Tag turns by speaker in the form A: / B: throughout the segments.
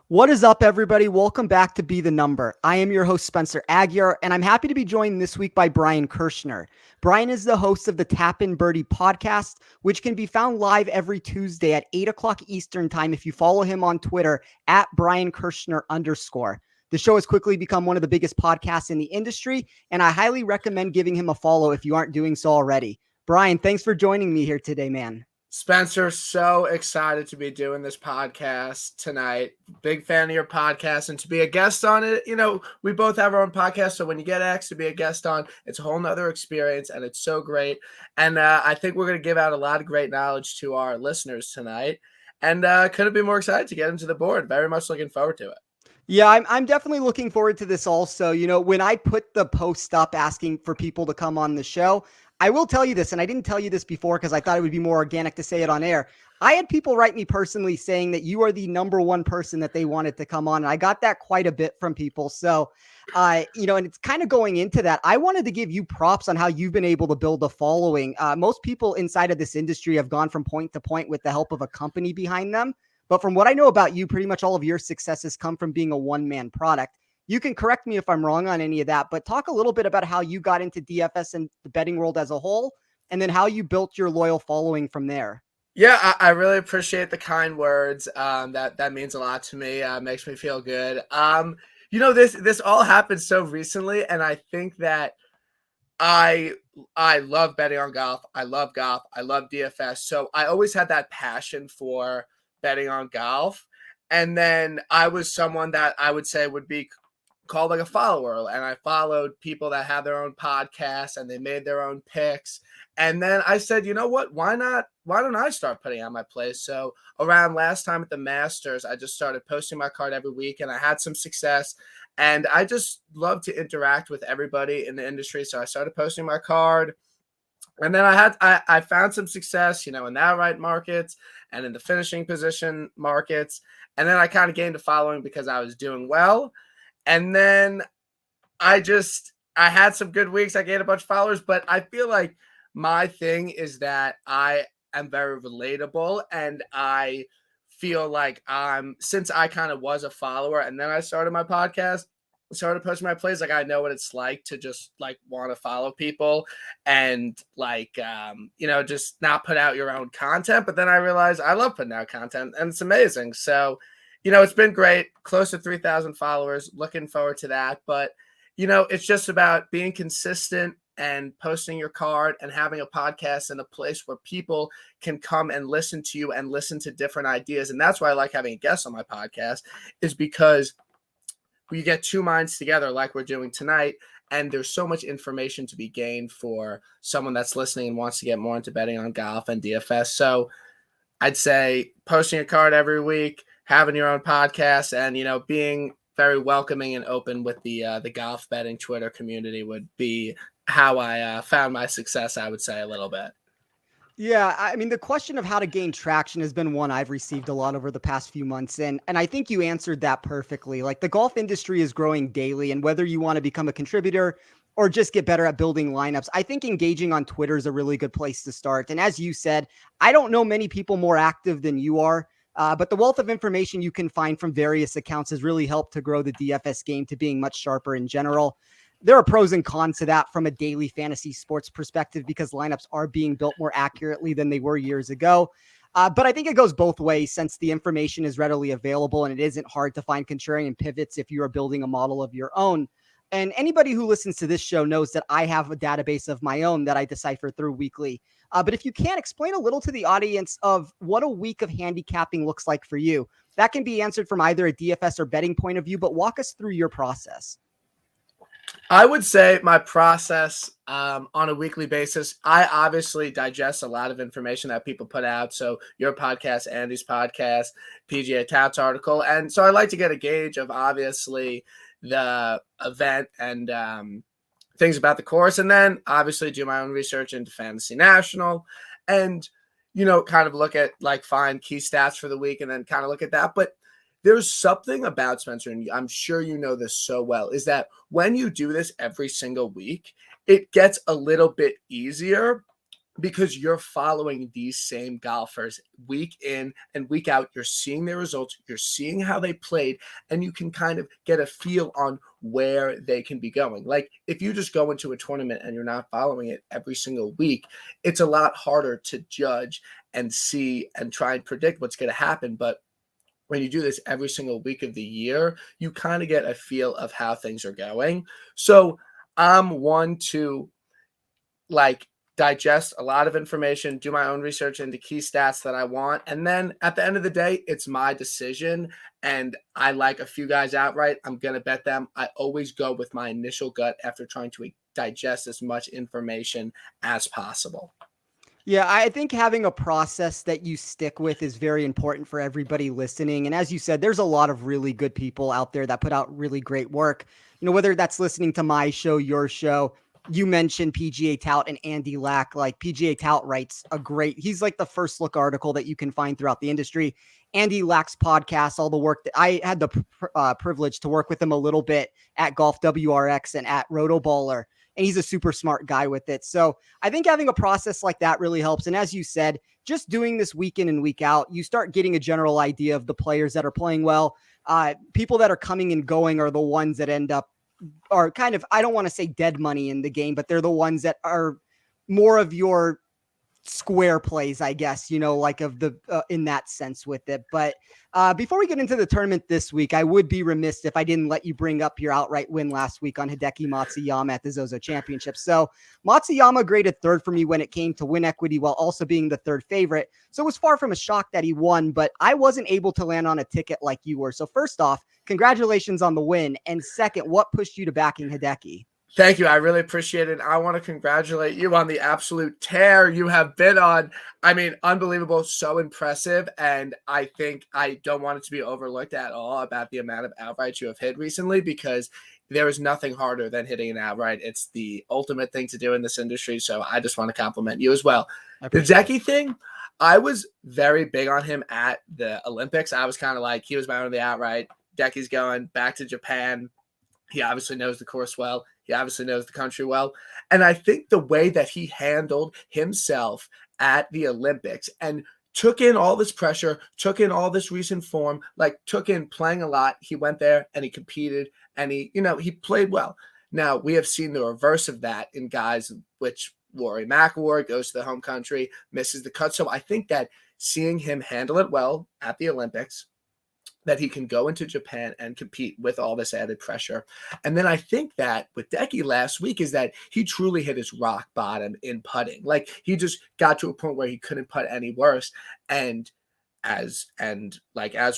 A: What is up, everybody? Welcome back to Be the Number. I am your host, Spencer Aguiar, and I'm happy to be joined this week by Brian Kirschner. Brian is the host of the Tap In Birdie podcast, which can be found live every Tuesday at 8 o'clock Eastern time if you follow him on Twitter at Brian Kirschner _. The show has quickly become one of the biggest podcasts in the industry, and I highly recommend giving him a follow if you aren't doing so already. Brian, thanks for joining me here today, man.
B: Spencer, so excited to be doing this podcast tonight. Big fan of your podcast, and to be a guest on it, we both have our own podcast. So when you get asked to be a guest on, it's a whole nother experience, and it's so great. And I think we're going to give out a lot of great knowledge to our listeners tonight. And couldn't be more excited to get into the board. Very much looking forward to it.
A: Yeah, I'm definitely looking forward to this also. When I put the post up asking for people to come on the show, I will tell you this, and I didn't tell you this before because I thought it would be more organic to say it on air. I had people write me personally saying that you are the number one person that they wanted to come on. And I got that quite a bit from people. So, and it's kind of going into that. I wanted to give you props on how you've been able to build a following. Most people inside of this industry have gone from point to point with the help of a company behind them. But from what I know about you, pretty much all of your successes come from being a one-man product. You can correct me if I'm wrong on any of that, but talk a little bit about how you got into DFS and the betting world as a whole, and then how you built your loyal following from there.
B: Yeah, I really appreciate the kind words. That means a lot to me. Makes me feel good. This all happened so recently, and I think that I love betting on golf. I love golf. I love DFS. So I always had that passion for betting on golf. And then I was someone that I would say would be called like a follower. And I followed people that had their own podcasts and they made their own picks. And then I said, you know what? Why not? Why don't I start putting on my plays? So around last time at the Masters, I just started posting my card every week and I had some success. And I just love to interact with everybody in the industry. So I started posting my card. And then I found some success, in the outright markets and in the finishing position markets. And then I kind of gained a following because I was doing well. And then I had some good weeks. I gained a bunch of followers, but I feel like my thing is that I am very relatable. And I feel like since I kind of was a follower and then I started my podcast, started posting my plays, like I know what it's like to just like want to follow people and just not put out your own content. But then I realized I love putting out content and it's amazing. So, it's been great, close to 3,000 followers, looking forward to that. But, it's just about being consistent and posting your card and having a podcast in a place where people can come and listen to you and listen to different ideas. And that's why I like having a guest on my podcast, is because we get two minds together like we're doing tonight. And there's so much information to be gained for someone that's listening and wants to get more into betting on golf and DFS. So I'd say posting a card every week, having your own podcast, and, being very welcoming and open with the golf betting Twitter community would be how I found my success, I would say, a little bit.
A: Yeah, I mean, the question of how to gain traction has been one I've received a lot over the past few months. And I think you answered that perfectly. Like, the golf industry is growing daily. And whether you want to become a contributor or just get better at building lineups, I think engaging on Twitter is a really good place to start. And as you said, I don't know many people more active than you are. But the wealth of information you can find from various accounts has really helped to grow the DFS game to being much sharper in general. There are pros and cons to that from a daily fantasy sports perspective because lineups are being built more accurately than they were years ago. But I think it goes both ways since the information is readily available and it isn't hard to find contrarian pivots if you are building a model of your own. And anybody who listens to this show knows that I have a database of my own that I decipher through weekly. But if you can, explain a little to the audience of what a week of handicapping looks like for you. That can be answered from either a DFS or betting point of view, but walk us through your process.
B: I would say my process on a weekly basis, I obviously digest a lot of information that people put out. So your podcast, Andy's podcast, PGA Taps article. And so I like to get a gauge of obviously the event and things about the course. And then obviously do my own research into Fantasy National and, kind of look at find key stats for the week and then kind of look at that. But there's something about, Spencer, and I'm sure you know this so well, is that when you do this every single week, it gets a little bit easier because you're following these same golfers week in and week out. You're seeing their results, you're seeing how they played, and you can kind of get a feel on where they can be going. Like if you just go into a tournament and you're not following it every single week, it's a lot harder to judge and see and try and predict what's going to happen. But when you do this every single week of the year, you kind of get a feel of how things are going. So I'm one to like digest a lot of information, do my own research into key stats that I want. And then at the end of the day, it's my decision. And I like a few guys outright. I'm going to bet them. I always go with my initial gut after trying to digest as much information as possible.
A: Yeah, I think having a process that you stick with is very important for everybody listening. And as you said, there's a lot of really good people out there that put out really great work. Whether that's listening to my show, your show, you mentioned PGA Tout and Andy Lack. Like PGA Tout writes he's like the first look article that you can find throughout the industry. Andy Lack's podcast, all the work that I had the privilege to work with him a little bit at Golf WRX and at Rotoballer. And he's a super smart guy with it. So I think having a process like that really helps. And as you said, just doing this week in and week out, you start getting a general idea of the players that are playing well. People that are coming and going are the ones that are kind of, I don't want to say dead money in the game, but they're the ones that are more of your square plays, I guess, like of the in that sense with it. But before we get into the tournament this week, I would be remiss if I didn't let you bring up your outright win last week on Hideki Matsuyama at the Zozo Championship. So Matsuyama graded third for me when it came to win equity while also being the third favorite. So it was far from a shock that he won, but I wasn't able to land on a ticket like you were. So first off, congratulations on the win. And second, what pushed you to backing Hideki?
B: Thank you. I really appreciate it. I want to congratulate you on the absolute tear you have been on. I mean, unbelievable, so impressive. And I think I don't want it to be overlooked at all about the amount of outrights you have hit recently, because there is nothing harder than hitting an outright. It's the ultimate thing to do in this industry. So I just want to compliment you as well. The Hideki thing, I was very big on him at the Olympics. I was kind of like, he was my own of the outright. Hideki's going back to Japan. He obviously knows the course well. He obviously knows the country well. And I think the way that he handled himself at the Olympics and took in all this pressure, took in all this recent form, like took in playing a lot. He went there and he competed and he played well. Now, we have seen the reverse of that in guys, which Rory McIlroy goes to the home country, misses the cut. So I think that seeing him handle it well at the Olympics, that he can go into Japan and compete with all this added pressure. And then I think that with Hideki last week is that he truly hit his rock bottom in putting. Like he just got to a point where he couldn't putt any worse. And as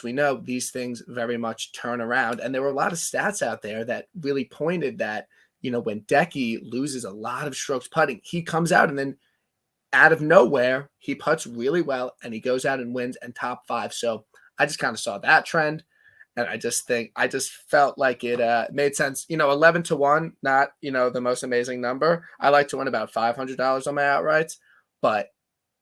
B: we know, these things very much turn around. And there were a lot of stats out there that really pointed that, when Hideki loses a lot of strokes putting, he comes out and then out of nowhere, he putts really well and he goes out and wins and top five. So I just kind of saw that trend, and I just felt like it made sense. 11-1, not the most amazing number. I like to win about $500 on my outrights, but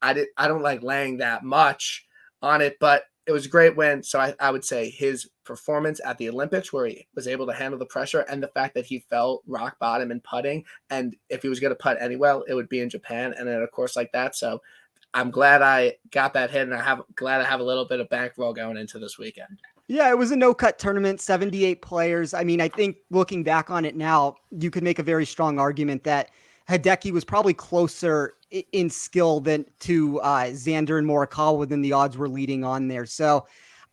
B: I don't like laying that much on it. But it was a great win. So I would say his performance at the Olympics, where he was able to handle the pressure, and the fact that he fell rock bottom in putting, and if he was going to putt anywhere, it would be in Japan and at a course like that. So I'm glad I got that hit, and glad I have a little bit of bankroll going into this weekend.
A: Yeah, it was a no-cut tournament, 78 players. I mean, I think looking back on it now, you could make a very strong argument that Hideki was probably closer in skill than to Xander and Morikawa than the odds were leading on there. So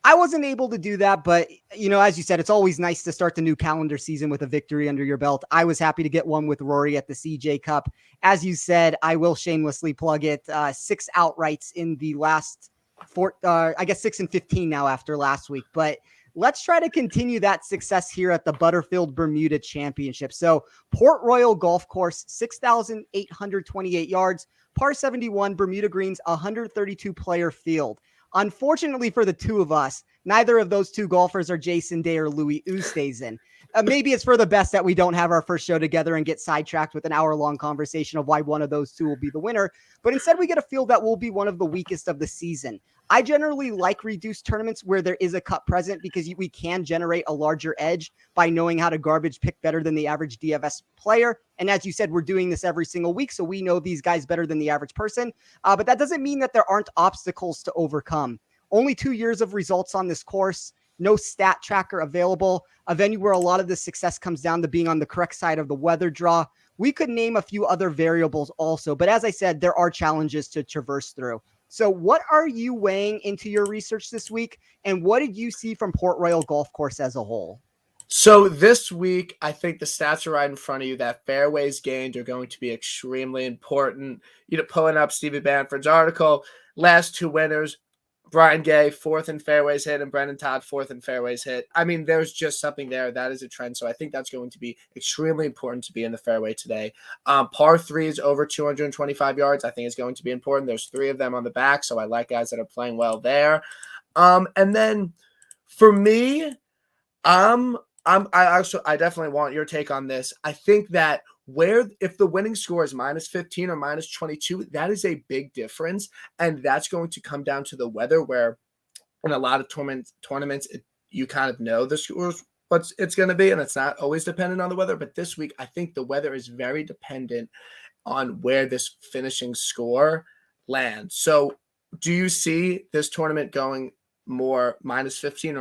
A: I wasn't able to do that, but as you said, it's always nice to start the new calendar season with a victory under your belt. I was happy to get one with Rory at the CJ Cup. As you said, I will shamelessly plug it. 6 outrights in the last 6 and 15 now after last week, but let's try to continue that success here at the Butterfield Bermuda Championship. So Port Royal Golf Course, 6,828 yards, par 71, Bermuda greens, 132 player field. Unfortunately for the two of us, Neither of those two golfers are Jason Day or Louis Oosthuizen. Maybe it's for the best that we don't have our first show together and get sidetracked with an hour-long conversation of why one of those two will be the winner. But instead, we get a field that will be one of the weakest of the season. I generally like reduced tournaments where there is a cut present because we can generate a larger edge by knowing how to garbage pick better than the average DFS player. And as you said, we're doing this every single week, so we know these guys better than the average person. But that doesn't mean that there aren't obstacles to overcome. Only 2 years of results on this course, no stat tracker available, a venue where a lot of the success comes down to being on the correct side of the weather draw. We could name a few other variables also, but as I said, there are challenges to traverse through. So what are you weighing into your research this week, and what did you see from Port Royal Golf Course as a whole?
B: So this week, I think the stats are right in front of you that fairways gained are going to be extremely important. Pulling up Stevie Banford's article, last two winners, Brian Gay, 4th in fairways hit, and Brendan Todd, 4th in fairways hit. I mean, there's just something there. That is a trend. So I think that's going to be extremely important to be in the fairway today. Par 3s over 225 yards, I think is going to be important. There's 3 of them on the back, so I like guys that are playing well there. And then for me, I definitely want your take on this. I think that if the winning score is -15 or -22, that is a big difference. And that's going to come down to the weather, where in a lot of tournaments, you kind of know the scores, what it's going to be, and it's not always dependent on the weather. But this week, I think the weather is very dependent on where this finishing score lands. So do you see this tournament going more -15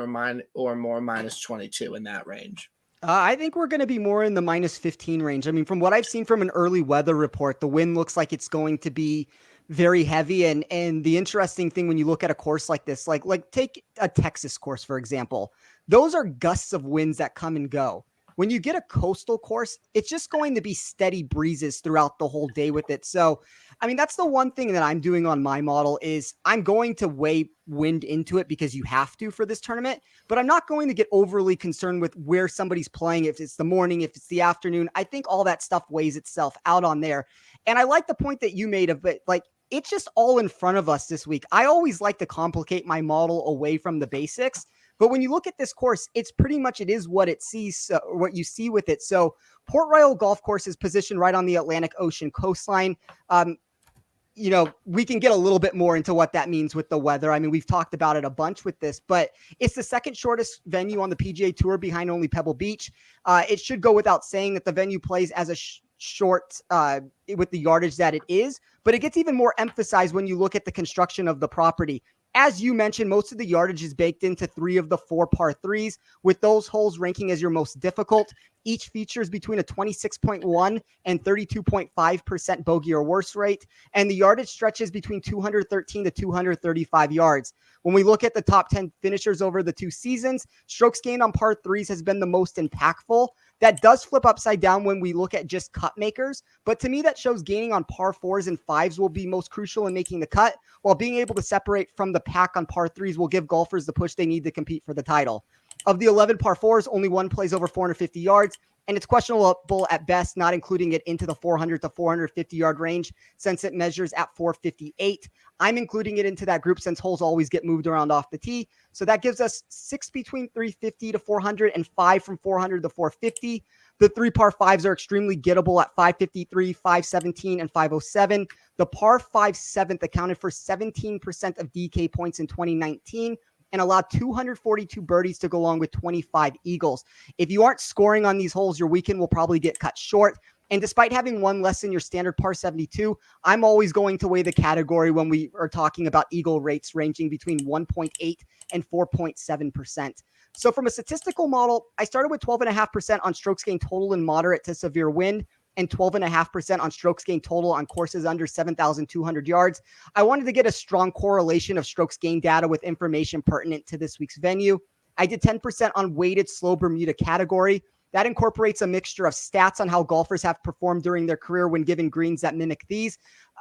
B: or more -22 in that range?
A: I think we're going to be more in the -15 range. I mean, from what I've seen from an early weather report, the wind looks like it's going to be very heavy. And the interesting thing when you look at a course like this, like take a Texas course, for example, those are gusts of winds that come and go. When you get a coastal course, it's just going to be steady breezes throughout the whole day with it. So, I mean, that's the one thing that I'm doing on my model is I'm going to weigh wind into it because you have to for this tournament, but I'm not going to get overly concerned with where somebody's playing. If it's the morning, if it's the afternoon, I think all that stuff weighs itself out on there. And I like the point that you made of it, like, it's just all in front of us this week. I always like to complicate my model away from the basics. But when you look at this course, it's pretty much, it is what it sees, what you see with it. So Port Royal Golf Course is positioned right on the Atlantic Ocean coastline. We can get a little bit more into what that means with the weather. I mean, we've talked about it a bunch with this, but it's the second shortest venue on the PGA Tour behind only Pebble Beach. It should go without saying that the venue plays as a short with the yardage that it is, but it gets even more emphasized when you look at the construction of the property. As you mentioned, most of the yardage is baked into 3 of the 4 par 3s, with those holes ranking as your most difficult. Each features between a 26.1 and 32.5% bogey or worse rate, and the yardage stretches between 213 to 235 yards. When we look at the top 10 finishers over the 2 seasons, strokes gained on par 3s has been the most impactful. That does flip upside down when we look at just cut makers, but to me that shows gaining on par 4s and 5s will be most crucial in making the cut, while being able to separate from the pack on par 3s will give golfers the push they need to compete for the title. Of the 11 par 4s, only one plays over 450 yards, and it's questionable at best, not including it into the 400 to 450 yard range since it measures at 458. I'm including it into that group since holes always get moved around off the tee. So that gives us 6 between 350 to 400 and 5 from 400 to 450. The 3 par 5s are extremely gettable at 553, 517, and 507. The par 5 7th accounted for 17% of DK points in 2019 and allowed 242 birdies to go along with 25 eagles. If you aren't scoring on these holes, your weekend will probably get cut short. And despite having one less than your standard par 72, I'm always going to weigh the category when we are talking about eagle rates ranging between 1.8 and 4.7%. So from a statistical model, I started with 12.5% on strokes gained total in moderate to severe wind and 12.5% on strokes gained total on courses under 7,200 yards. I wanted to get a strong correlation of strokes gained data with information pertinent to this week's venue. I did 10% on weighted slow Bermuda category. That incorporates a mixture of stats on how golfers have performed during their career when given greens that mimic these.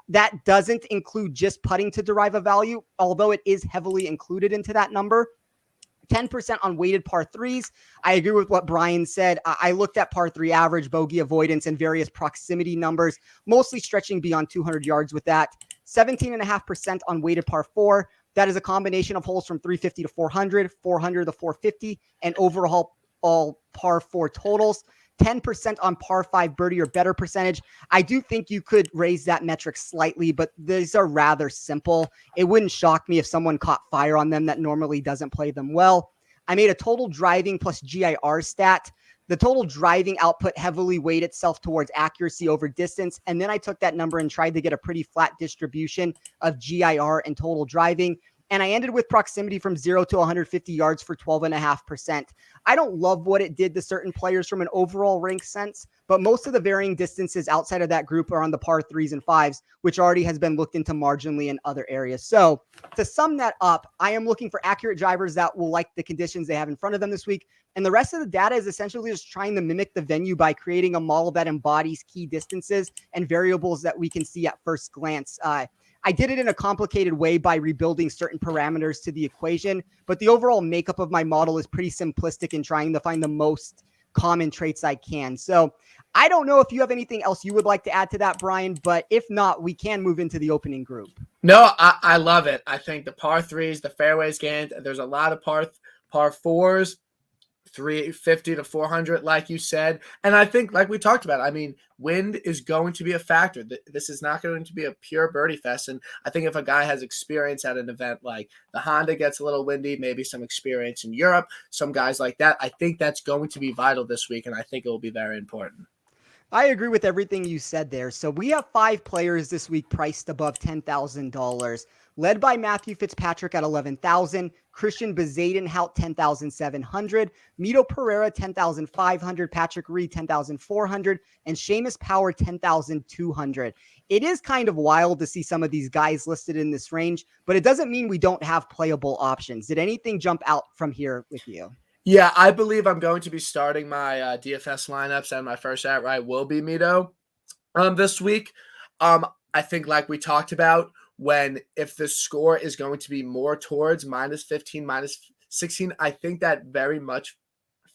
A: That doesn't include just putting to derive a value, although it is heavily included into that number. 10% on weighted par 3s. I agree with what Brian said. I looked at par 3 average, bogey avoidance, and various proximity numbers, mostly stretching beyond 200 yards with that. 17.5% on weighted par 4. That is a combination of holes from 350 to 400, 400 to 450, and overall all par 4 totals. 10% on par 5 birdie or better percentage. I do think you could raise that metric slightly, but these are rather simple. It wouldn't shock me if someone caught fire on them that normally doesn't play them well. I made a total driving plus GIR stat. The total driving output heavily weighed itself towards accuracy over distance. And then I took that number and tried to get a pretty flat distribution of GIR and total driving. And I ended with proximity from 0 to 150 yards for 12.5%. I don't love what it did to certain players from an overall rank sense, but most of the varying distances outside of that group are on the par 3s and 5s, which already has been looked into marginally in other areas. So to sum that up, I am looking for accurate drivers that will like the conditions they have in front of them this week. And the rest of the data is essentially just trying to mimic the venue by creating a model that embodies key distances and variables that we can see at first glance. I did it in a complicated way by rebuilding certain parameters to the equation, but the overall makeup of my model is pretty simplistic in trying to find the most common traits I can. So I don't know if you have anything else you would like to add to that, Brian, but if not, we can move into the opening group.
B: No, I love it. I think the par 3s, the fairways gained, there's a lot of par 4s, 350 to 400, like you said. And I think, like we talked about, I mean, wind is going to be a factor. This is not going to be a pure birdie fest. And I think if a guy has experience at an event like the Honda gets a little windy, maybe some experience in Europe, some guys like that, I think that's going to be vital this week. And I think it will be very important.
A: I agree with everything you said there. So we have 5 players this week priced above $10,000, led by Matthew Fitzpatrick at $11,000, Christian Bezadenhout $10,700, Mito Pereira $10,500, Patrick Reed $10,400, and Seamus Power $10,200. It is kind of wild to see some of these guys listed in this range, but it doesn't mean we don't have playable options. Did anything jump out from here with you?
B: Yeah, I believe I'm going to be starting my DFS lineups, and my first outright will be Mito this week. I think, like we talked about, if the score is going to be more towards minus 15, minus 16, I think that very much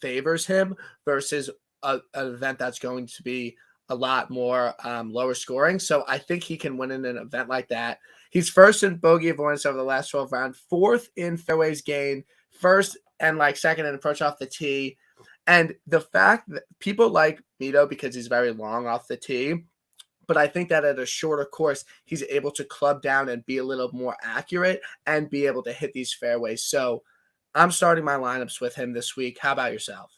B: favors him versus an event that's going to be a lot more lower scoring. So I think he can win in an event like that. He's first in bogey avoidance over the last 12 rounds, fourth in fairways gained, first and second in approach off the tee. And the fact that people like Mito because he's very long off the tee, but I think that at a shorter course, he's able to club down and be a little more accurate and be able to hit these fairways. So I'm starting my lineups with him this week. How about yourself?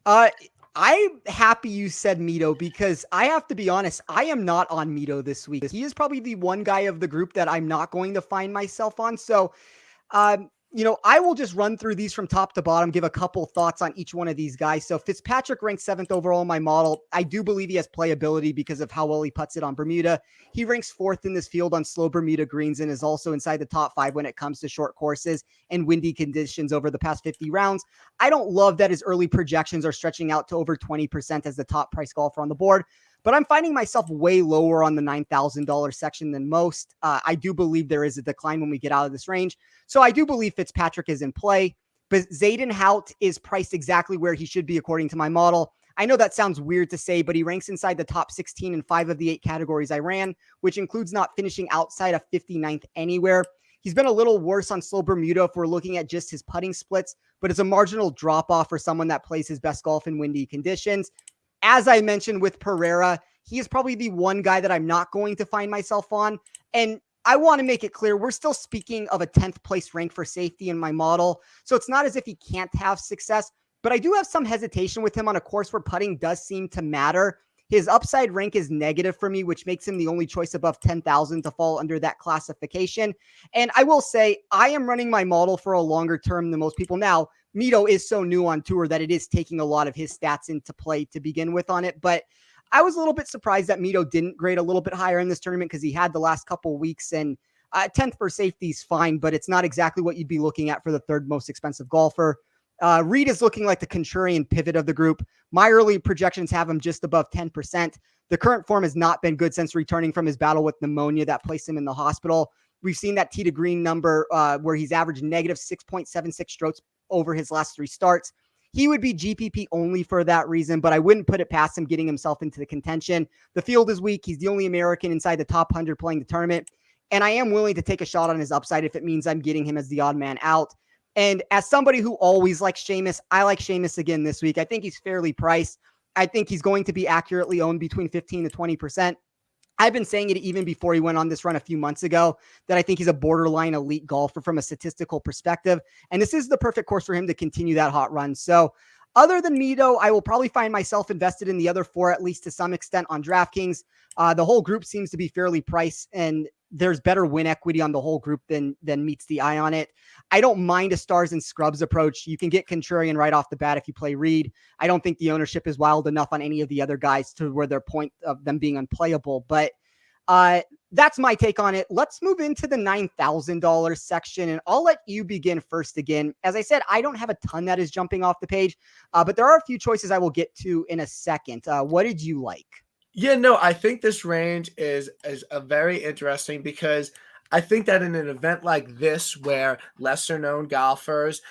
A: I'm happy you said Mito because I have to be honest, I am not on Mito this week. He is probably the one guy of the group that I'm not going to find myself on. So, I will just run through these from top to bottom, give a couple thoughts on each one of these guys. So Fitzpatrick ranks 7th overall in my model. I do believe he has playability because of how well he putts it on Bermuda. He ranks 4th in this field on slow Bermuda greens and is also inside the top 5 when it comes to short courses and windy conditions over the past 50 rounds. I don't love that his early projections are stretching out to over 20% as the top price golfer on the board, but I'm finding myself way lower on the $9,000 section than most. I do believe there is a decline when we get out of this range. So I do believe Fitzpatrick is in play, but Bezadenhout is priced exactly where he should be according to my model. I know that sounds weird to say, but he ranks inside the top 16 in 5 of the 8 categories I ran, which includes not finishing outside of 59th anywhere. He's been a little worse on slow Bermuda if we're looking at just his putting splits, but it's a marginal drop-off for someone that plays his best golf in windy conditions. As I mentioned with Pereira, he is probably the one guy that I'm not going to find myself on. And I want to make it clear, we're still speaking of a 10th place rank for safety in my model. So it's not as if he can't have success, but I do have some hesitation with him on a course where putting does seem to matter. His upside rank is negative for me, which makes him the only choice above 10,000 to fall under that classification. And I will say, I am running my model for a longer term than most people. Now, Mito is so new on tour that it is taking a lot of his stats into play to begin with on it. But I was a little bit surprised that Mito didn't grade a little bit higher in this tournament because he had the last couple of weeks, and 10th for safety is fine, but it's not exactly what you'd be looking at for the 3rd most expensive golfer. Reed is looking like the contrarian pivot of the group. My early projections have him just above 10%. The current form has not been good since returning from his battle with pneumonia that placed him in the hospital. We've seen that tee to green number where he's averaged negative 6.76 strokes over his last 3 starts. He would be GPP only for that reason, but I wouldn't put it past him getting himself into the contention. The field is weak. He's the only American inside the top 100 playing the tournament. And I am willing to take a shot on his upside if it means I'm getting him as the odd man out. And as somebody who always likes Seamus, I like Seamus again this week. I think he's fairly priced. I think he's going to be accurately owned between 15 to 20%. I've been saying it even before he went on this run a few months ago that I think he's a borderline elite golfer from a statistical perspective. And this is the perfect course for him to continue that hot run. So other than me, though, I will probably find myself invested in the other four, at least to some extent on DraftKings. The whole group seems to be fairly priced, and there's better win equity on the whole group than meets the eye on it. I don't mind a stars and scrubs approach. You can get contrarian right off the bat if you play Reed. I don't think the ownership is wild enough on any of the other guys to where their point of them being unplayable. But that's my take on it. Let's move into the $9,000 section, and I'll let you begin first again. As I said, I don't have a ton that is jumping off the page, but there are a few choices I will get to in a second. What did you like?
B: Yeah, no, I think this range is a very interesting because I think that in an event like this where lesser known golfers,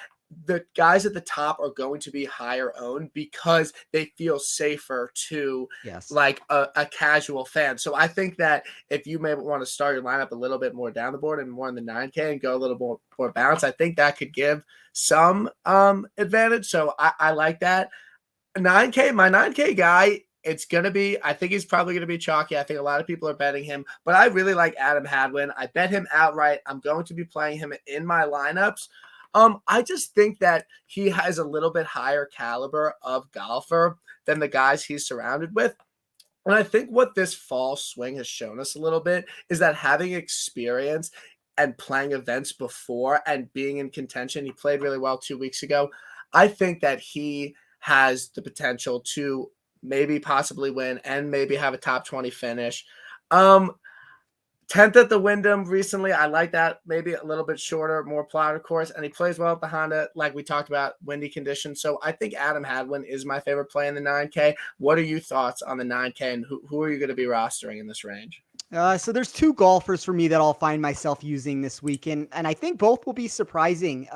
B: the guys at the top are going to be higher owned because they feel safer to like a casual fan. So I think that if you may want to start your lineup a little bit more down the board and more in the 9K and go a little more balanced, I think that could give some advantage. So I like that. 9K, my 9K guy, I think he's probably going to be chalky. I think a lot of people are betting him, but I really like Adam Hadwin. I bet him outright. I'm going to be playing him in my lineups. I just think that he has a little bit higher caliber of golfer than the guys he's surrounded with. And I think what this fall swing has shown us a little bit is that having experience and playing events before and being in contention, he played really well 2 weeks ago. I think that he has the potential to maybe possibly win and maybe have a top 20 finish. 10th at the Wyndham recently. I like that. Maybe a little bit shorter, more plowed course. And he plays well at the Honda, like we talked about, windy conditions. So I think Adam Hadwin is my favorite play in the 9K. What are your thoughts on the 9K and who are you going to be rostering in this range?
A: So there's two golfers for me that I'll find myself using this weekend, and I think both will be surprising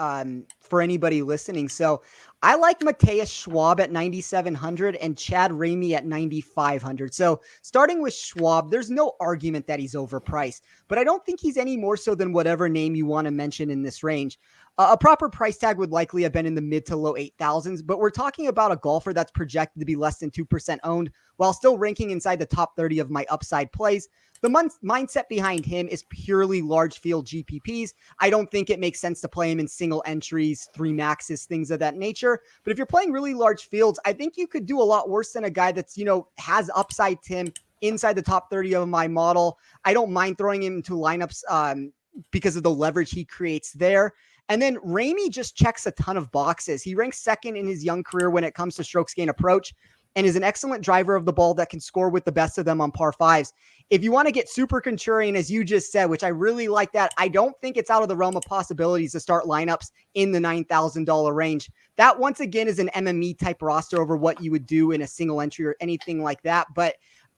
A: for anybody listening. So I like Mateus Schwab at 9,700 and Chad Ramey at 9,500. So starting with Schwab, there's no argument that he's overpriced, but I don't think he's any more so than whatever name you want to mention in this range. A proper price tag would likely have been in the mid to low 8,000s, but we're talking about a golfer that's projected to be less than 2% owned while still ranking inside the top 30 of my upside plays. The mindset behind him is purely large field GPPs. I don't think it makes sense to play him in single entries, 3 maxes, things of that nature. But if you're playing really large fields, I think you could do a lot worse than a guy that's, has upside to him inside the top 30 of my model. I don't mind throwing him into lineups because of the leverage he creates there. And then Ramey just checks a ton of boxes. He ranks second in his young career when it comes to strokes gain approach and is an excellent driver of the ball that can score with the best of them on par fives. If you want to get super contrarian, as you just said, which I really like that, I don't think it's out of the realm of possibilities to start lineups in the $9,000 range. That, once again, is an MME type roster over what you would do in a single entry or anything like that. But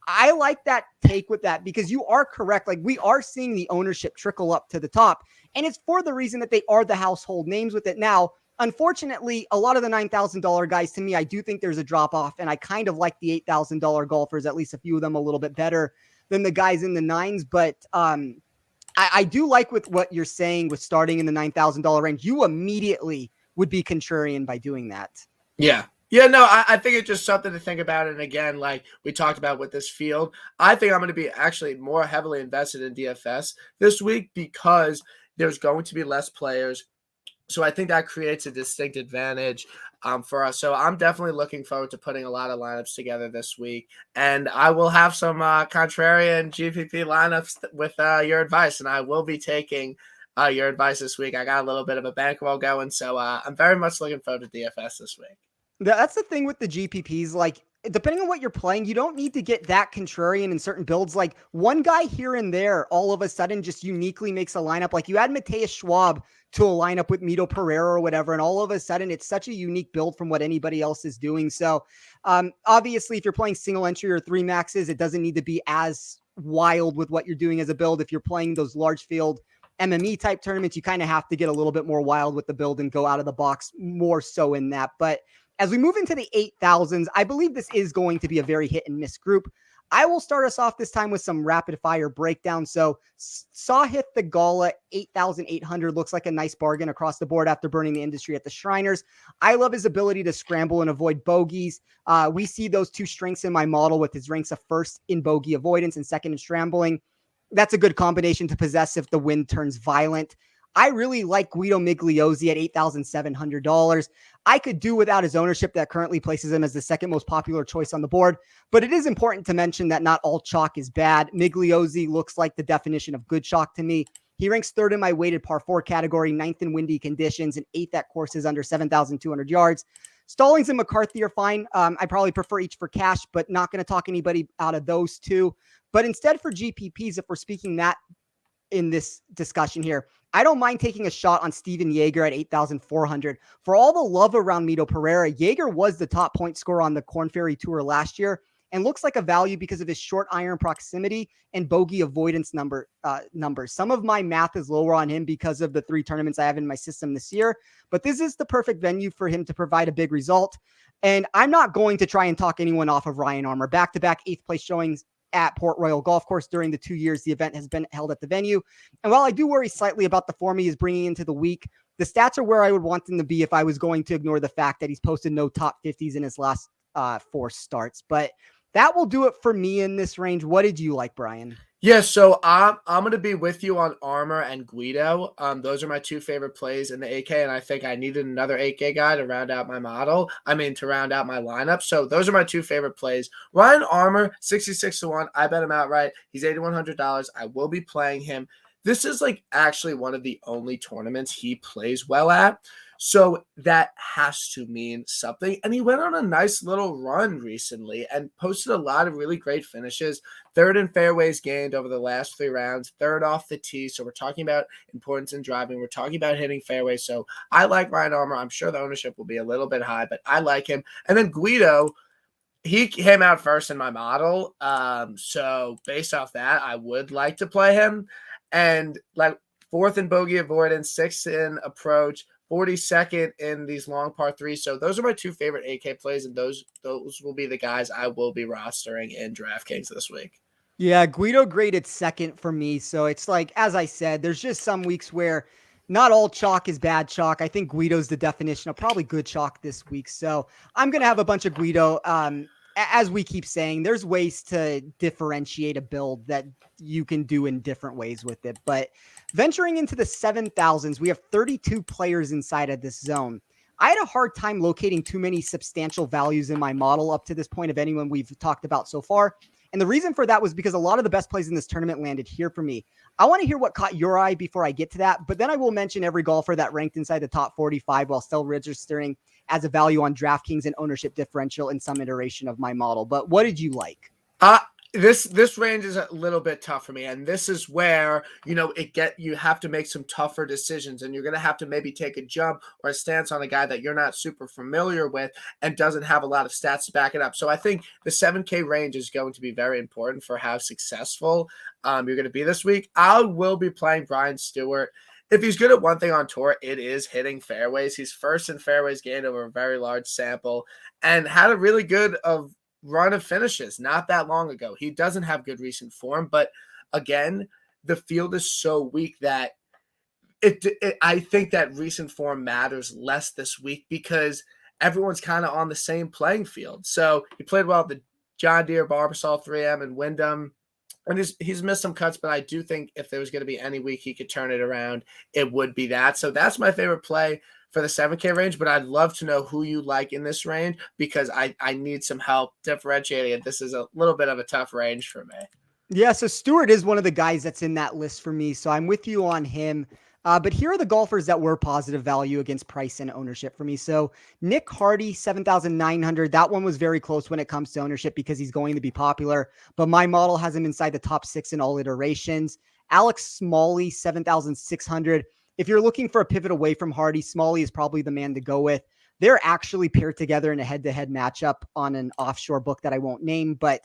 A: I like that take with that because you are correct. Like, we are seeing the ownership trickle up to the top, and it's for the reason that they are the household names with it. Now, unfortunately, a lot of the $9,000 guys, to me, I do think there's a drop off, and I kind of like the $8,000 golfers, at least a few of them, a little bit better than the guys in the nines. But I do like with what you're saying with starting in the $9,000 range. You immediately would be contrarian by doing that.
B: Yeah. Yeah, no, I think it's just something to think about. And again, like we talked about with this field, I think I'm going to be actually more heavily invested in DFS this week because there's going to be less players. So I think that creates a distinct advantage for us. So I'm definitely looking forward to putting a lot of lineups together this week. And I will have some contrarian GPP lineups with your advice. And I will be taking your advice this week. I got a little bit of a bankroll going. So I'm very much looking forward to DFS this week.
A: That's the thing with the GPPs. Like, depending on what you're playing, you don't need to get that contrarian in certain builds. Like, one guy here and there all of a sudden just uniquely makes a lineup. Like, you add Mateus Schwab to a lineup with Mito Pereira or whatever, and all of a sudden it's such a unique build from what anybody else is doing. So obviously, if you're playing single entry or 3 maxes, it doesn't need to be as wild with what you're doing as a build. If you're playing those large field MME type tournaments, you kind of have to get a little bit more wild with the build and go out of the box more so in that. But as we move into the 8,000s, I believe this is going to be a very hit and miss group. I will start us off this time with some rapid fire breakdown. So Sahith the Gala, 8,800 looks like a nice bargain across the board after burning the industry at the Shriners. I love his ability to scramble and avoid bogeys. We see those two strengths in my model with his ranks of first in bogey avoidance and second in scrambling. That's a good combination to possess if the wind turns violent. I really like Guido Migliozzi at $8,700. I could do without his ownership that currently places him as the second most popular choice on the board, but it is important to mention that not all chalk is bad. Migliozzi looks like the definition of good chalk to me. He ranks third in my weighted par 4 category, ninth in windy conditions, and eighth at courses under 7,200 yards. Stallings and McCarthy are fine. I probably prefer each for cash, but not going to talk anybody out of those two. But instead for GPPs, if we're speaking that in this discussion here, I don't mind taking a shot on Steven Yeager at 8,400. For all the love around Mito Pereira, Yeager was the top point scorer on the Korn Ferry Tour last year and looks like a value because of his short iron proximity and bogey avoidance numbers. Some of my math is lower on him because of the 3 tournaments I have in my system this year, but this is the perfect venue for him to provide a big result. And I'm not going to try and talk anyone off of Ryan Armour. Back-to-back 8th place showings at Port Royal Golf Course during the 2 years the event has been held at the venue. And while I do worry slightly about the form he is bringing into the week, the stats are where I would want them to be if I was going to ignore the fact that he's posted no top 50s in his last 4 starts. But that will do it for me in this range. What did you like, Brian?
B: Yeah, so I'm going to be with you on Armour and Guido. Those are my 2 favorite plays in the 8K, and I think I needed another 8K guy to round out my model. To round out my lineup. So those are my 2 favorite plays. Ryan Armour, 66-1. I bet him outright. He's $8,100. I will be playing him. This is actually one of the only tournaments he plays well at. So that has to mean something. And he went on a nice little run recently and posted a lot of really great finishes. Third in fairways gained over the last 3 rounds, third off the tee. So we're talking about importance in driving. We're talking about hitting fairways. So I like Ryan Armour. I'm sure the ownership will be a little bit high, but I like him. And then Guido, he came out first in my model. So based off that, I would like to play him. And 4th in bogey avoidance, 6th in approach, 42nd in these long par 3s. So those are my 2 favorite 8K plays, and those will be the guys I will be rostering in DraftKings this week.
A: Yeah, Guido graded second for me. So it's as I said, there's just some weeks where not all chalk is bad chalk. I think Guido's the definition of probably good chalk this week. So I'm going to have a bunch of Guido. As we keep saying, there's ways to differentiate a build that you can do in different ways with it. But venturing into the 7,000s, we have 32 players inside of this zone. I had a hard time locating too many substantial values in my model up to this point of anyone we've talked about so far. And the reason for that was because a lot of the best plays in this tournament landed here for me. I want to hear what caught your eye before I get to that, but then I will mention every golfer that ranked inside the top 45 while still registering as a value on DraftKings and ownership differential in some iteration of my model. But what did you like?
B: This range is a little bit tough for me, and this is where you have to make some tougher decisions, and you're going to have to maybe take a jump or a stance on a guy that you're not super familiar with and doesn't have a lot of stats to back it up. So I think the 7K range is going to be very important for how successful you're going to be this week. I will be playing Brian Stewart. If he's good at one thing on tour, it is hitting fairways. He's first in fairways gained over a very large sample and had a really good run of finishes not that long ago. He doesn't have good recent form, but again, the field is so weak that I think that recent form matters less this week because everyone's kind of on the same playing field. So he played well at the John Deere, Barbasol, 3M, and Wyndham. And he's missed some cuts, but I do think if there was going to be any week he could turn it around, it would be that. So that's my favorite play for the 7K range, but I'd love to know who you like in this range because I need some help differentiating it. This is a little bit of a tough range for me.
A: Yeah, so Stewart is one of the guys that's in that list for me, so I'm with you on him. But here are the golfers that were positive value against price and ownership for me. So Nick Hardy, 7,900. That one was very close when it comes to ownership because he's going to be popular, but my model has him inside the top 6 in all iterations. Alex Smalley, 7,600. If you're looking for a pivot away from Hardy, Smalley is probably the man to go with. They're actually paired together in a head-to-head matchup on an offshore book that I won't name, but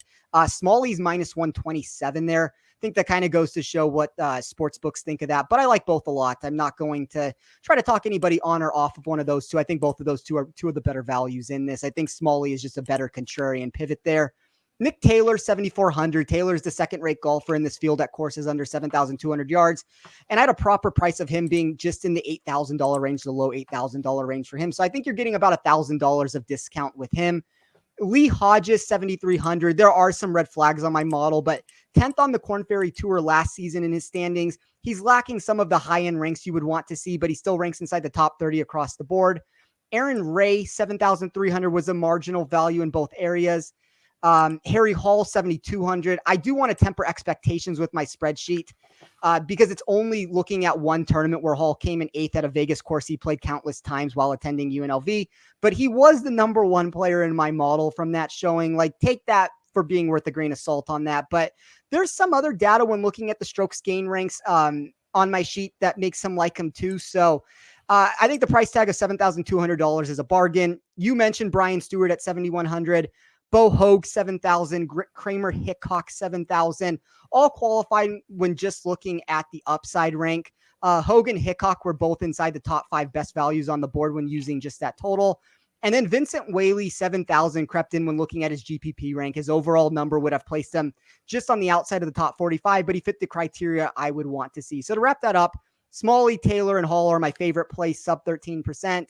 A: Smalley's minus 127 there. I think that kind of goes to show what sports books think of that, but I like both a lot. I'm not going to try to talk anybody on or off of one of those two. I think both of those two are 2 of the better values in this. I think Smalley is just a better contrarian pivot there. Nick Taylor, 7,400. Taylor's the second-rate golfer in this field at courses under 7,200 yards. And I had a proper price of him being just in the $8,000 range, the low $8,000 range for him. So I think you're getting about $1,000 of discount with him. Lee Hodges, 7,300. There are some red flags on my model, but 10th on the Korn Ferry Tour last season in his standings. He's lacking some of the high-end ranks you would want to see, but he still ranks inside the top 30 across the board. Aaron Ray, 7,300 was a marginal value in both areas. Harry Hall, 7,200. I do want to temper expectations with my spreadsheet because it's only looking at one tournament where Hall came in 8th at a Vegas course he played countless times while attending UNLV, but he was the number one player in my model from that showing. Like, take that for being worth a grain of salt on that. But there's some other data when looking at the strokes gain ranks on my sheet that makes him like him too. So I think the price tag of $7,200 is a bargain. You mentioned Brian Stewart at 7,100. Bo Hogue, 7,000, Kramer Hickok, 7,000, all qualified when just looking at the upside rank. Hogue and Hickok were both inside the top 5 best values on the board when using just that total. And then Vincent Whaley, 7,000, crept in when looking at his GPP rank. His overall number would have placed him just on the outside of the top 45, but he fit the criteria I would want to see. So to wrap that up, Smalley, Taylor, and Hall are my favorite plays, sub 13%.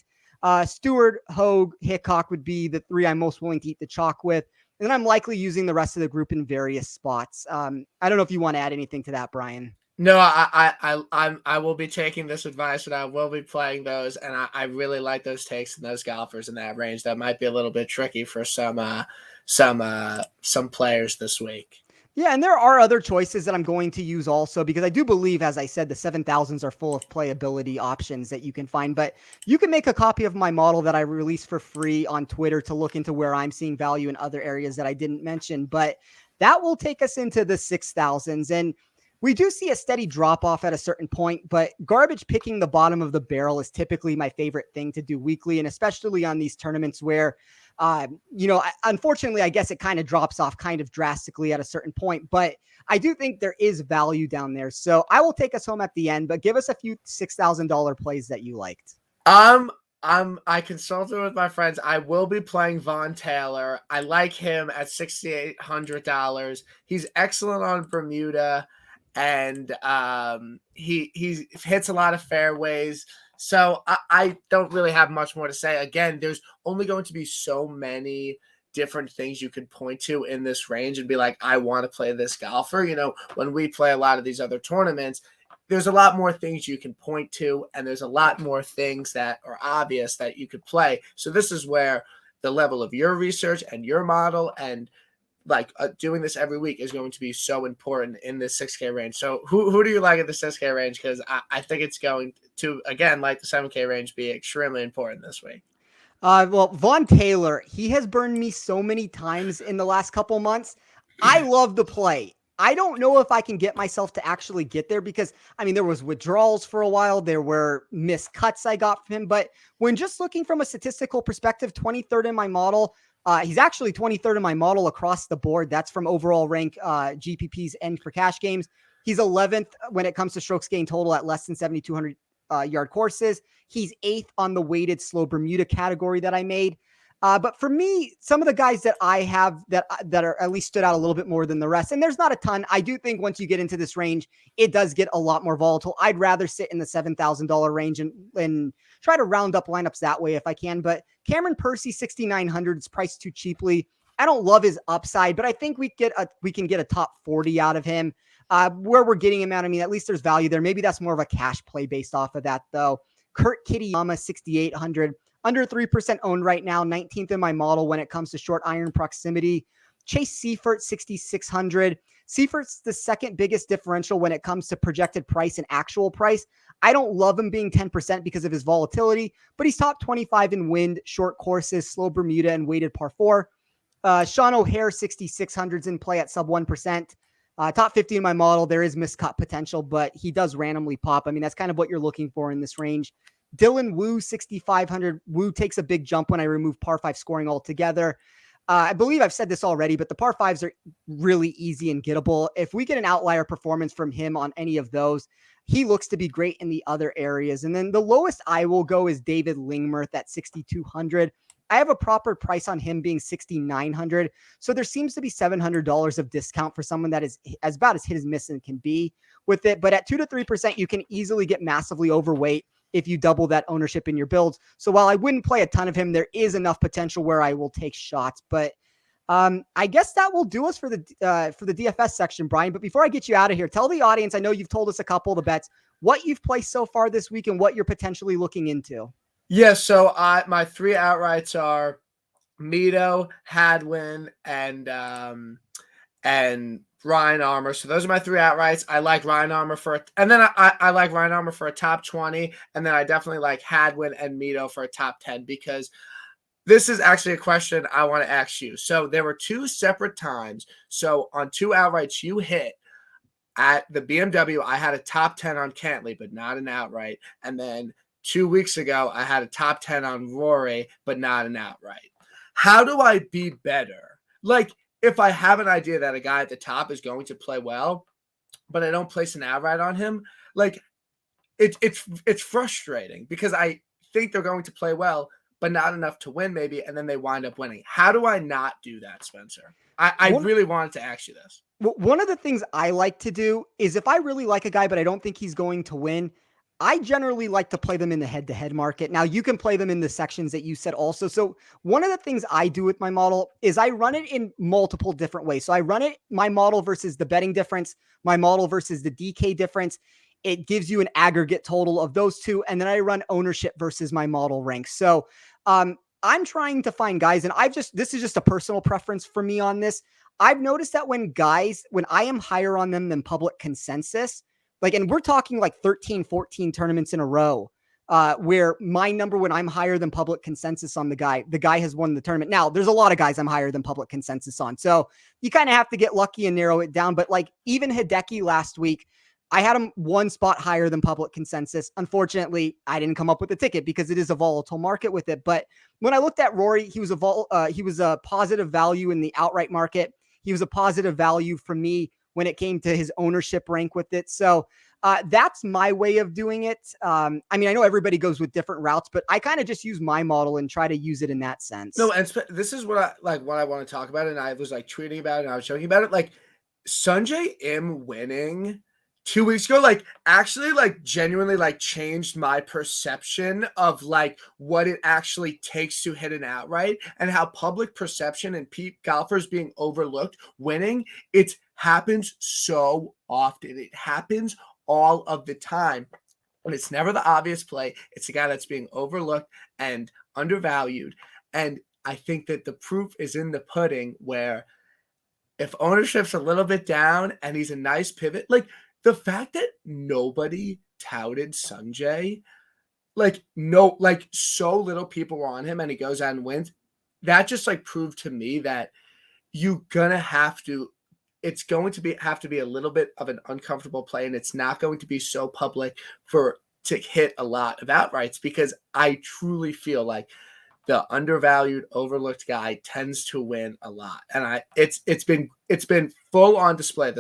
A: Stewart, Hogue, Hickok would be the 3 I'm most willing to eat the chalk with. And then I'm likely using the rest of the group in various spots. I don't know if you want to add anything to that, Brian.
B: No, I will be taking this advice and I will be playing those. And I really like those takes and those golfers in that range. That might be a little bit tricky for some players this week.
A: Yeah, and there are other choices that I'm going to use also because I do believe, as I said, the 7,000s are full of playability options that you can find. But you can make a copy of my model that I release for free on Twitter to look into where I'm seeing value in other areas that I didn't mention. But that will take us into the 6,000s. And we do see a steady drop off at a certain point, but garbage picking the bottom of the barrel is typically my favorite thing to do weekly, and especially on these tournaments where unfortunately, I guess it kind of drops off kind of drastically at a certain point, but I do think there is value down there. So I will take us home at the end, but give us a few $6,000 plays that you liked.
B: I consulted with my friends. I will be playing Vaughn Taylor. I like him at $6,800. He's excellent on Bermuda, and he hits a lot of fairways. So I don't really have much more to say. Again, there's only going to be so many different things you could point to in this range and be like, I want to play this golfer. You know, when we play a lot of these other tournaments, there's a lot more things you can point to, and there's a lot more things that are obvious that you could play. So this is where the level of your research and your model and doing this every week is going to be so important in this 6K range. So who do you like at the 6K range? Because I think it's going to, again, like the 7K range, be extremely important this week.
A: Well, Vaughn Taylor, he has burned me so many times in the last couple months. I love the play. I don't know if I can get myself to actually get there because, I mean, there was withdrawals for a while. There were missed cuts I got from him. But when just looking from a statistical perspective, 23rd in my model, he's actually 23rd in my model across the board. That's from overall rank GPPs and for cash games. He's 11th when it comes to strokes gain total at less than 7,200 yard courses. He's 8th on the weighted slow Bermuda category that I made. But for me, some of the guys that I have that are at least stood out a little bit more than the rest, and there's not a ton. I do think once you get into this range, it does get a lot more volatile. I'd rather sit in the $7,000 range and try to round up lineups that way if I can. But Cameron Percy, 6,900, is priced too cheaply. I don't love his upside, but I think we can get a top 40 out of him. Where we're getting him out, I mean, at least there's value there. Maybe that's more of a cash play based off of that, though. Kurt Kitayama, 6,800. Under 3% owned right now, 19th in my model when it comes to short iron proximity. Chase Seifert, 6,600. Seifert's the second biggest differential when it comes to projected price and actual price. I don't love him being 10% because of his volatility, but he's top 25 in wind, short courses, slow Bermuda, and weighted par 4. Sean O'Hare, 6,600's in play at sub 1%. Top 50 in my model, there is miscut potential, but he does randomly pop. I mean, that's kind of what you're looking for in this range. Dylan Wu, 6,500. Wu takes a big jump when I remove par 5 scoring altogether. I believe I've said this already, but the par 5s are really easy and gettable. If we get an outlier performance from him on any of those, he looks to be great in the other areas. And then the lowest I will go is David Lingmurth at 6,200. I have a proper price on him being 6,900. So there seems to be $700 of discount for someone that is as about as hit as miss and can be with it. But at 2 to 3%, you can easily get massively overweight if you double that ownership in your builds. So while I wouldn't play a ton of him, there is enough potential where I will take shots. But I guess that will do us for the DFS section, Brian. But before I get you out of here, tell the audience, I know you've told us a couple of the bets, what you've placed so far this week and what you're potentially looking into.
B: Yeah, so my 3 outrights are Mito, Hadwin, and Ryan Armour. So those are my 3 outrights. I like Ryan Armour and then I like Ryan Armour for a top 20, and then I definitely like Hadwin and Mito for a top 10, because this is actually a question I want to ask you. So there were 2 separate times. So on 2 outrights you hit. At the BMW, I had a top 10 on Cantley, but not an outright. And then 2 weeks ago, I had a top 10 on Rory, but not an outright. How do I be better? Like, if I have an idea that a guy at the top is going to play well, but I don't place an outright on him, like, it's frustrating because I think they're going to play well, but not enough to win maybe, and then they wind up winning. How do I not do that, Spencer? I really wanted to ask you this.
A: One of the things I like to do is if I really like a guy, but I don't think he's going to win, I generally like to play them in the head-to-head market. Now, you can play them in the sections that you said also. So one of the things I do with my model is I run it in multiple different ways. So I run it, my model versus the betting difference, my model versus the DK difference. It gives you an aggregate total of those two. And then I run ownership versus my model ranks. So I'm trying to find guys, and this is just a personal preference for me on this. I've noticed that when I am higher on them than public consensus, like, and we're talking like 13, 14 tournaments in a row, where my number, when I'm higher than public consensus on the guy has won the tournament. Now, there's a lot of guys I'm higher than public consensus on. So you kind of have to get lucky and narrow it down. But like even Hideki last week, I had him 1 spot higher than public consensus. Unfortunately, I didn't come up with a ticket because it is a volatile market with it. But when I looked at Rory, he was a positive value in the outright market. He was a positive value for me when it came to his ownership rank with it. So that's my way of doing it. I mean, I know everybody goes with different routes, but I kind of just use my model and try to use it in that sense.
B: No, and this is what I want to talk about. And I was like tweeting about it and I was joking about it. Like Sanjay Im winning 2 weeks ago, like actually like genuinely like changed my perception of like what it actually takes to hit an outright, and how public perception and golfers being overlooked winning, it happens so often. It happens all of the time. And it's never the obvious play. It's a guy that's being overlooked and undervalued. And I think that the proof is in the pudding, where if ownership's a little bit down and he's a nice pivot, like the fact that nobody touted Sanjay, like so little people were on him and he goes out and wins, that just like proved to me that it's going to have to be a little bit of an uncomfortable play, and it's not going to be so public to hit a lot of outrights, because I truly feel like the undervalued, overlooked guy tends to win a lot. And it's been full on display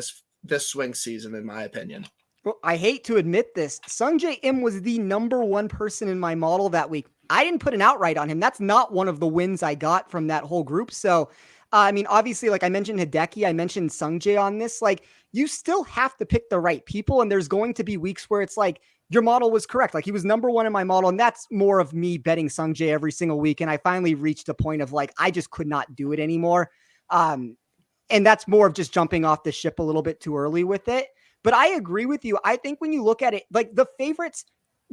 B: this swing season, in my opinion.
A: Well, I hate to admit this, Sungjae Im was the number 1 person in my model that week. I didn't put an outright on him. That's not one of the wins I got from that whole group. So, I mean, obviously, like I mentioned Hideki, I mentioned Sungjae on this. Like, you still have to pick the right people, and there's going to be weeks where it's like your model was correct. Like, he was number 1 in my model, and that's more of me betting Sungjae every single week. And I finally reached a point of like, I just could not do it anymore. And that's more of just jumping off the ship a little bit too early with it. But I agree with you. I think when you look at it, like the favorites,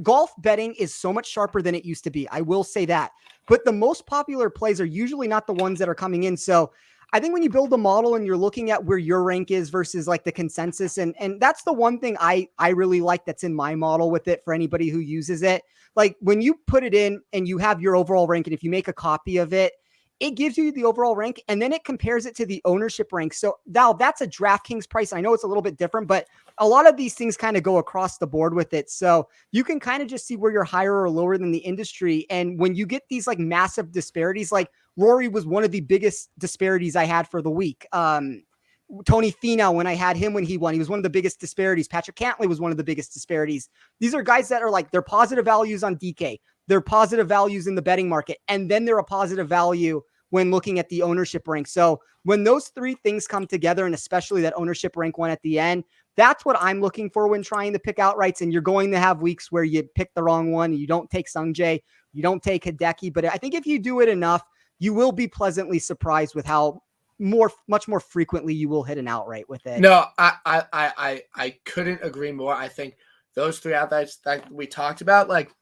A: golf betting is so much sharper than it used to be. I will say that. But the most popular plays are usually not the ones that are coming in. So I think when you build a model and you're looking at where your rank is versus like the consensus, and that's the one thing I really like that's in my model with it for anybody who uses it. Like when you put it in and you have your overall rank, and if you make a copy of it, it gives you the overall rank, and then it compares it to the ownership rank. So now that's a DraftKings price. I know it's a little bit different, but a lot of these things kind of go across the board with it. So you can kind of just see where you're higher or lower than the industry. And when you get these like massive disparities, like Rory was one of the biggest disparities I had for the week. Tony Finau, when I had him when he won, he was one of the biggest disparities. Patrick Cantley was one of the biggest disparities. These are guys that are like, they're positive values on DK. they're positive values in the betting market, and then they're a positive value when looking at the ownership rank. So when those three things come together, and especially that ownership rank one at the end, that's what I'm looking for when trying to pick outrights. And you're going to have weeks where you pick the wrong one. You don't take Sungjae, you don't take Hideki. But I think if you do it enough, you will be pleasantly surprised with how much more frequently you will hit an outright with it.
B: No, I couldn't agree more. I think those three outrights that we talked about, like,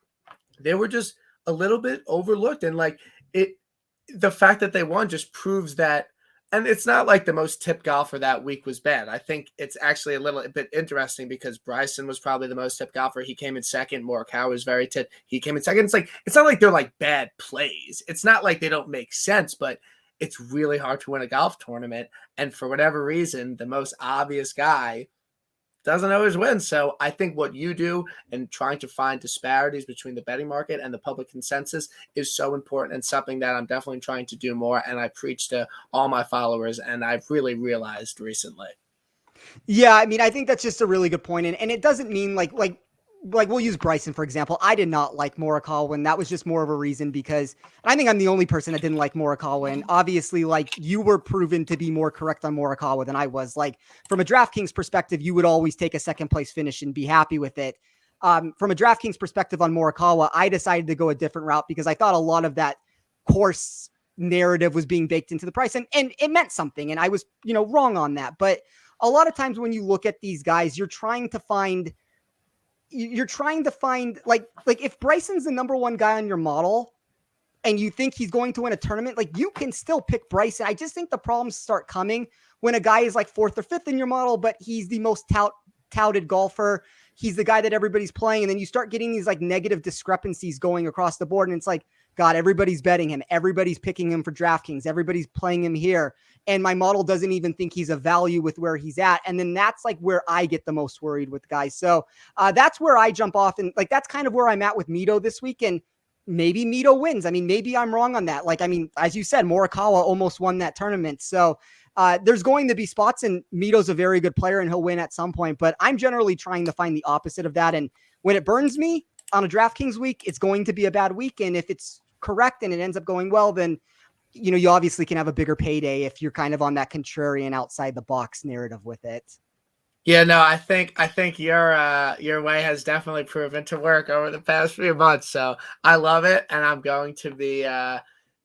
B: they were just a little bit overlooked, and like the fact that they won just proves that. And it's not like the most tipped golfer that week was bad. I think it's actually a little bit interesting because Bryson was probably the most tipped golfer. He came in second. Morikawa was very tipped. He came in second. It's not like they're like bad plays. It's not like they don't make sense, but it's really hard to win a golf tournament. And for whatever reason, the most obvious guy doesn't always win. So I think what you do and trying to find disparities between the betting market and the public consensus is so important, and something that I'm definitely trying to do more. And I preach to all my followers, and I've really realized recently.
A: Yeah, I mean, I think that's just a really good point. And it doesn't mean like we'll use Bryson, for example. I did not like Morikawa, and that was just more of a reason because I think I'm the only person that didn't like Morikawa. And obviously, like, you were proven to be more correct on Morikawa than I was. Like, from a DraftKings perspective, you would always take a second place finish and be happy with it. From a DraftKings perspective on Morikawa, I decided to go a different route because I thought a lot of that course narrative was being baked into the price, and it meant something. And I was, wrong on that. But a lot of times when you look at these guys, you're trying to find like if Bryson's the number one guy on your model and you think he's going to win a tournament, like, you can still pick Bryson. I just think the problems start coming when a guy is like fourth or fifth in your model, but he's the most touted golfer. He's the guy that everybody's playing. And then you start getting these like negative discrepancies going across the board. And it's like, God, everybody's betting him. Everybody's picking him for DraftKings. Everybody's playing him here. And my model doesn't even think he's a value with where he's at. And then that's like where I get the most worried with guys. So that's where I jump off. And like, that's kind of where I'm at with Mito this week. And maybe Mito wins. I mean, maybe I'm wrong on that. Like, I mean, as you said, Morikawa almost won that tournament. So there's going to be spots, and Mito's a very good player and he'll win at some point. But I'm generally trying to find the opposite of that. And when it burns me on a DraftKings week, it's going to be a bad week. And if it's correct and it ends up going well, then you obviously can have a bigger payday if you're kind of on that contrarian outside the box narrative with it.
B: Yeah, no, I think your way has definitely proven to work over the past few months. So I love it, and I'm going to be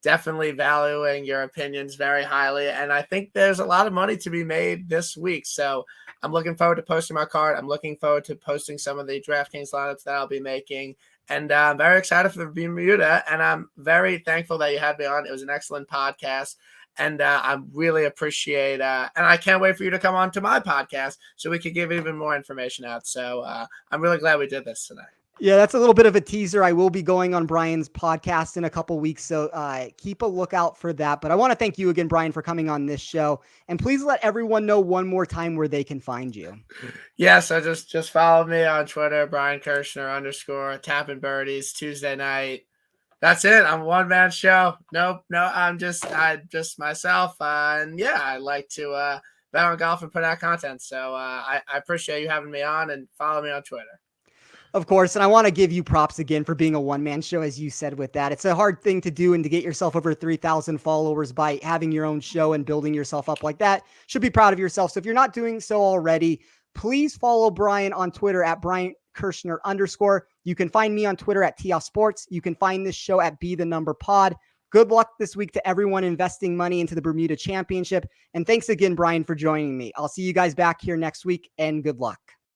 B: definitely valuing your opinions very highly. And I think there's a lot of money to be made this week. So I'm looking forward to posting my card. I'm looking forward to posting some of the DraftKings lineups that I'll be making. And I'm very excited for Bermuda, and I'm very thankful that you had me on. It was an excellent podcast, and I really appreciate and I can't wait for you to come on to my podcast so we could give even more information out. So I'm really glad we did this tonight.
A: Yeah, that's a little bit of a teaser. I will be going on Brian's podcast in a couple weeks, so keep a lookout for that. But I want to thank you again, Brian, for coming on this show. And please let everyone know one more time where they can find you.
B: Yeah, so just follow me on Twitter, Brian Kirschner _ tapping birdies Tuesday night. That's it. I'm a one-man show. No, I'm just myself. And yeah, I like to bet on golf and put out content. So I appreciate you having me on, and follow me on Twitter.
A: Of course. And I want to give you props again for being a one-man show, as you said with that. It's a hard thing to do, and to get yourself over 3,000 followers by having your own show and building yourself up like that. Should be proud of yourself. So if you're not doing so already, please follow Brian on Twitter at Brian Kirschner _ You can find me on Twitter at TF Sports. You can find this show at @BeTheNumberPod. Good luck this week to everyone investing money into the Bermuda Championship. And thanks again, Brian, for joining me. I'll see you guys back here next week, and good luck.